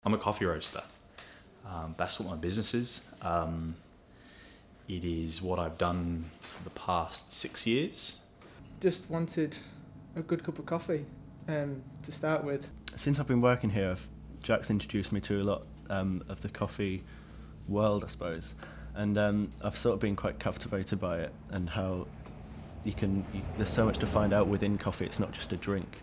I'm a coffee roaster. That's what my business is. It is what I've done for the past 6 years. Just wanted a good cup of coffee to start with. Since I've been working here, Jack's introduced me to a lot of the coffee world, I suppose, and I've sort of been quite captivated by it and how there's so much to find out within coffee. It's not just a drink.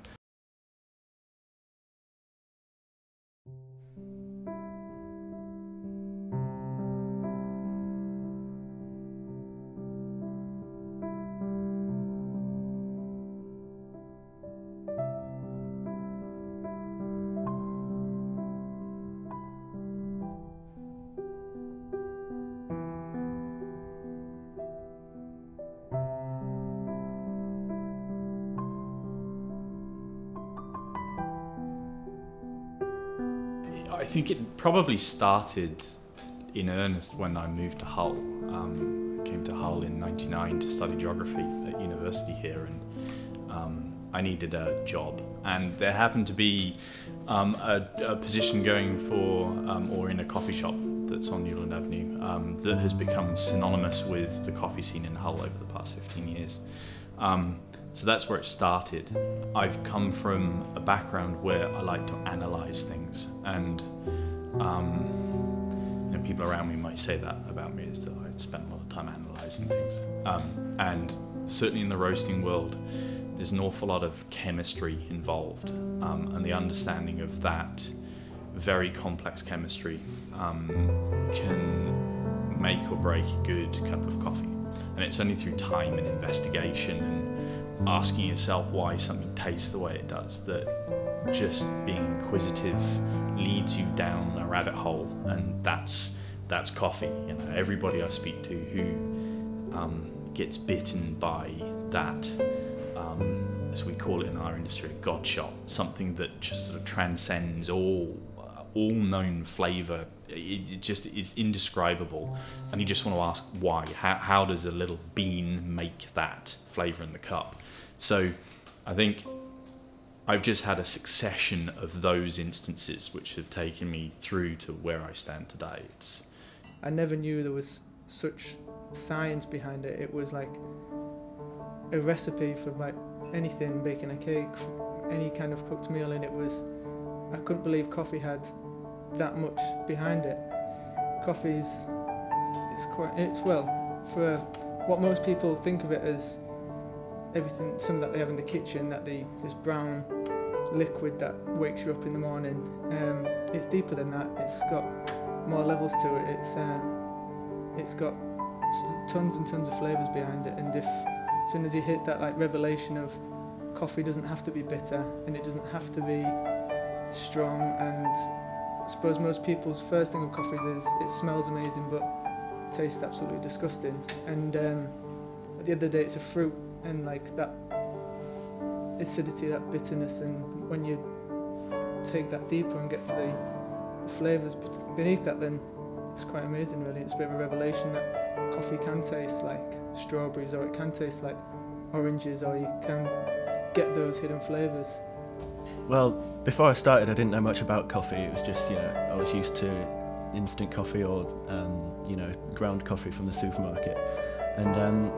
I think it probably started in earnest when I moved to Hull. I came to Hull in '99 to study geography at university here, and I needed a job. And there happened to be a position going for, or in a coffee shop that's on Newland Avenue, that has become synonymous with the coffee scene in Hull over the past 15 years. So that's where it started. I've come from a background where I like to analyse things, and people around me might say that about me, is that I spend a lot of time analysing things. And certainly in the roasting world, there's an awful lot of chemistry involved, and the understanding of that very complex chemistry can make or break a good cup of coffee. And it's only through time and investigation and asking yourself why something tastes the way it does that just being inquisitive leads you down a rabbit hole, and that's coffee. You know, everybody I speak to who gets bitten by that, as we call it in our industry, a god shot, something that just sort of transcends all known flavour. It just is indescribable, and you just want to ask why. How does a little bean make that flavour in the cup? So I think I've just had a succession of those instances which have taken me through to where I stand today. I never knew there was such science behind it. It was like a recipe for like anything, baking a cake, any kind of cooked meal, and I couldn't believe coffee had that much behind it. Coffee's, for what most people think of it as everything, something that they have in the kitchen, this brown liquid that wakes you up in the morning. It's deeper than that. It's got more levels to it. It's got tons and tons of flavours behind it, and as soon as you hit that like revelation of coffee doesn't have to be bitter and it doesn't have to be strong, and I suppose most people's first thing of coffee is it smells amazing but tastes absolutely disgusting, and at the end of the day it's a fruit, and like that acidity, that bitterness, and when you take that deeper and get to the flavours beneath that, then it's quite amazing really. It's a bit of a revelation that coffee can taste like strawberries, or it can taste like oranges, or you can get those hidden flavours. Well, before I started, I didn't know much about coffee. It was just, I was used to instant coffee or, ground coffee from the supermarket. And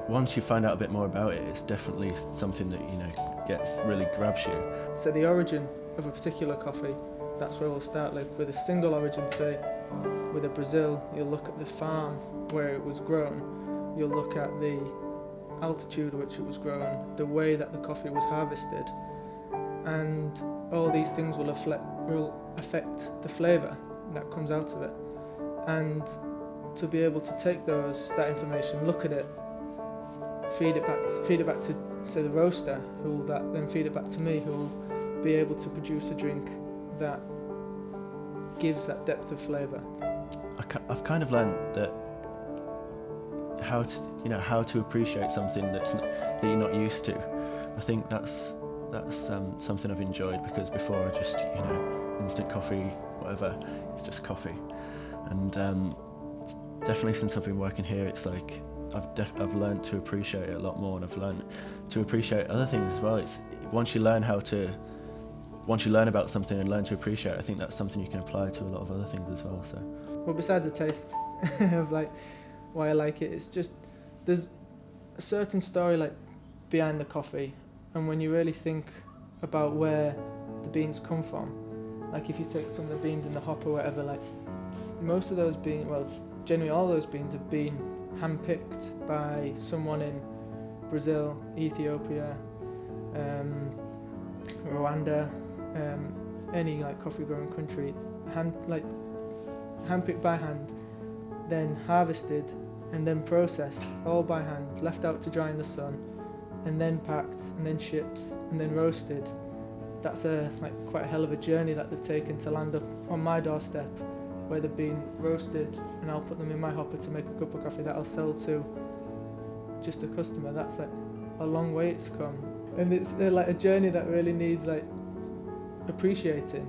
once you find out a bit more about it, it's definitely something that, really grabs you. So the origin of a particular coffee, that's where we'll start. Like with a single origin, say, with a Brazil, you'll look at the farm where it was grown, you'll look at the altitude at which it was grown, the way that the coffee was harvested, and all these things will affect the flavour that comes out of it. And to be able to take that information, look at it, feed it back to the roaster, who will then feed it back to me, who will be able to produce a drink that gives that depth of flavour. I've kind of learned that how to appreciate something that you're not used to. I think that's something I've enjoyed, because before I just instant coffee, whatever, it's just coffee. And definitely since I've been working here, it's like I've learned to appreciate it a lot more, and I've learned to appreciate other things as well. It's once you learn how to once you learn about something and learn to appreciate it, I think that's something you can apply to a lot of other things as well. So, well, besides the taste of like why I like it, it's just there's a certain story like behind the coffee, and when you really think about where the beans come from, like if you take some of the beans in the hop or whatever, like most of those beans, well, generally all those beans have been handpicked by someone in Brazil, Ethiopia, Rwanda, any like coffee growing country, handpicked by hand, then harvested and then processed all by hand, left out to dry in the sun, and then packed and then shipped and then roasted. That's quite a hell of a journey that they've taken to land up on my doorstep, where they've been roasted, and I'll put them in my hopper to make a cup of coffee that I'll sell to just a customer. That's like a long way it's come, and it's like a journey that really needs like appreciating.